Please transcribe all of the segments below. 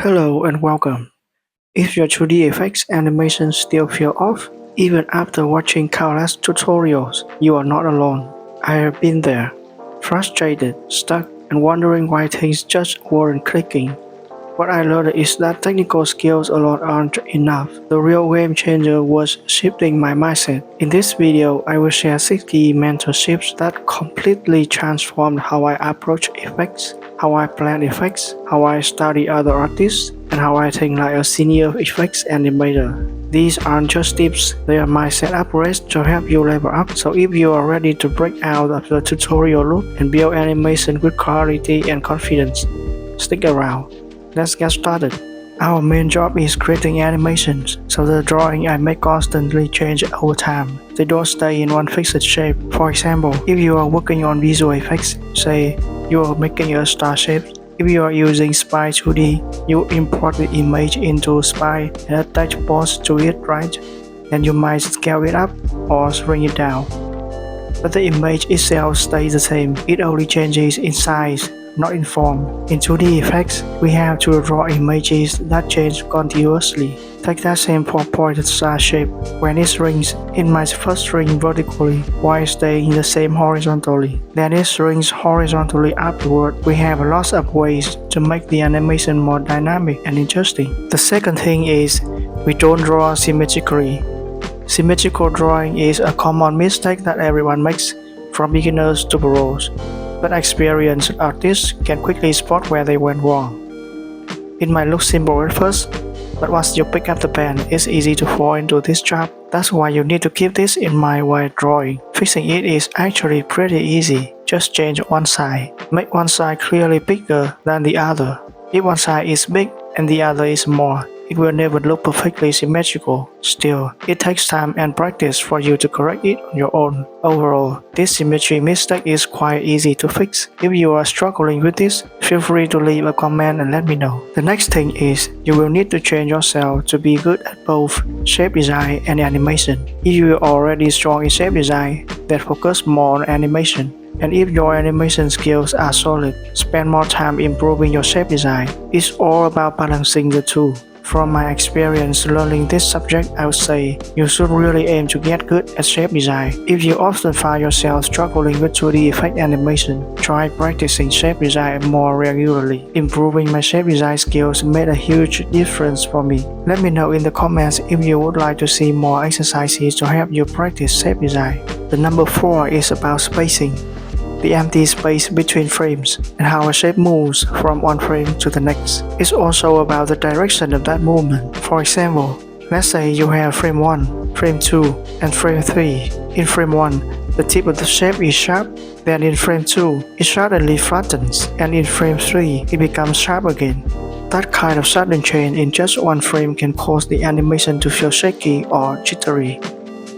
Hello and welcome. If your 2D effects animation still feel off, even after watching countless tutorials, you are not alone. I have been there, frustrated, stuck, and wondering why things just weren't clicking. What I learned is that technical skills alone aren't enough. The real game changer was shifting my mindset. In this video, I will share 6 key mental shifts that completely transformed how I approach effects, how I plan effects, how I study other artists, and how I think like a senior effects animator. These aren't just tips, they are mindset upgrades to help you level up. So if you are ready to break out of the tutorial loop and build animation with clarity and confidence, stick around. Let's get started. Our main job is creating animations, so the drawing I make constantly change over time. They don't stay in one fixed shape. For example, if you are working on visual effects, say you are making a star shape, if you are using Spy 2D, you import the image into Spy and attach pose to it, right? Then you might scale it up or shrink it down. But the image itself stays the same, it only changes in size, not in form. In 2D effects, we have to draw images that change continuously. Take that same 4-pointed star shape. When it shrinks, it might first shrink vertically while staying the same horizontally. Then it shrinks horizontally afterward. We have lots of ways to make the animation more dynamic and interesting. The second thing is, we don't draw symmetrically. Symmetrical drawing is a common mistake that everyone makes, from beginners to pros. But experienced artists can quickly spot where they went wrong. It might look simple at first, but once you pick up the pen, it's easy to fall into this trap. That's why you need to keep this in mind while drawing. Fixing it is actually pretty easy. Just change one side. Make one side clearly bigger than the other. If one side is big and the other is small, it will never look perfectly symmetrical. Still, it takes time and practice for you to correct it on your own. Overall, this symmetry mistake is quite easy to fix. If you are struggling with this, feel free to leave a comment and let me know. The next thing is, you will need to train yourself to be good at both shape design and animation. If you are already strong in shape design, then focus more on animation. And if your animation skills are solid, spend more time improving your shape design. It's all about balancing the two. From my experience learning this subject, I would say you should really aim to get good at shape design. If you often find yourself struggling with 2D effect animation, try practicing shape design more regularly. Improving my shape design skills made a huge difference for me. Let me know in the comments if you would like to see more exercises to help you practice shape design. The number 4 is about spacing. The empty space between frames, and how a shape moves from one frame to the next. It's also about the direction of that movement. For example, let's say you have frame 1, frame 2, and frame 3. In frame 1, the tip of the shape is sharp, then in frame 2, it suddenly flattens, and in frame 3, it becomes sharp again. That kind of sudden change in just one frame can cause the animation to feel shaky or jittery.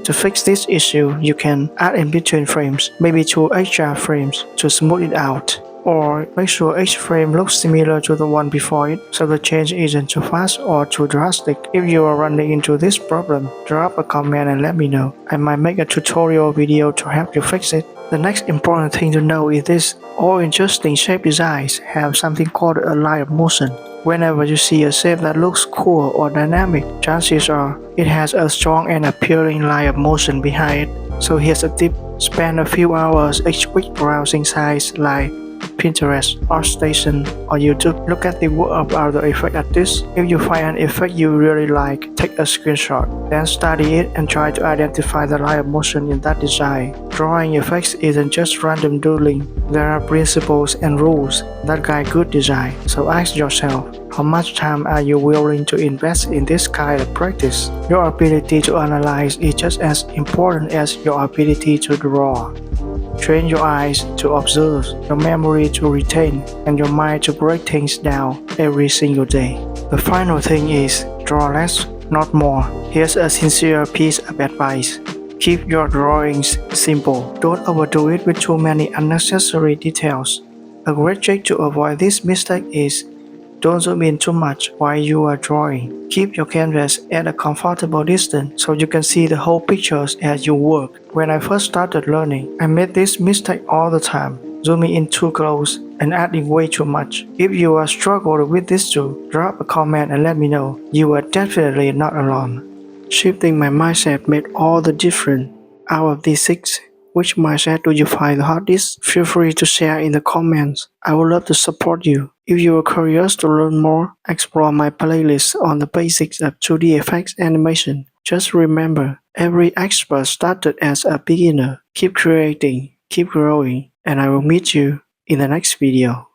To fix this issue, you can add in between frames, maybe 2 extra frames to smooth it out. Or make sure each frame looks similar to the one before it, so the change isn't too fast or too drastic. If you are running into this problem, drop a comment and let me know. I might make a tutorial video to help you fix it. The next important thing to know is this: all interesting shape designs have something called a line of motion. Whenever you see a shape that looks cool or dynamic, chances are it has a strong and appealing line of motion behind it. So here's a tip: spend a few hours each week browsing sites like Pinterest, ArtStation, or YouTube. Look at the work of other effect artists. If you find an effect you really like, take a screenshot. Then study it and try to identify the line of motion in that design. Drawing effects isn't just random doodling. There are principles and rules that guide good design. So ask yourself, how much time are you willing to invest in this kind of practice? Your ability to analyze is just as important as your ability to draw. Train your eyes to observe, your memory to retain, and your mind to break things down every single day. The final thing is, draw less, not more. Here's a sincere piece of advice. Keep your drawings simple. Don't overdo it with too many unnecessary details. A great trick to avoid this mistake is, don't zoom in too much while you are drawing. Keep your canvas at a comfortable distance so you can see the whole pictures as you work. When I first started learning, I made this mistake all the time. zooming in too close, and adding way too much. If you are struggling with this too, drop a comment and let me know. You are definitely not alone. Shifting my mindset made all the difference. Out of these 6, which mindset do you find the hardest? Feel free to share in the comments. I would love to support you. If you are curious to learn more, explore my playlist on the basics of 2D effects animation. Just remember, every expert started as a beginner. Keep creating, keep growing, and I will meet you in the next video.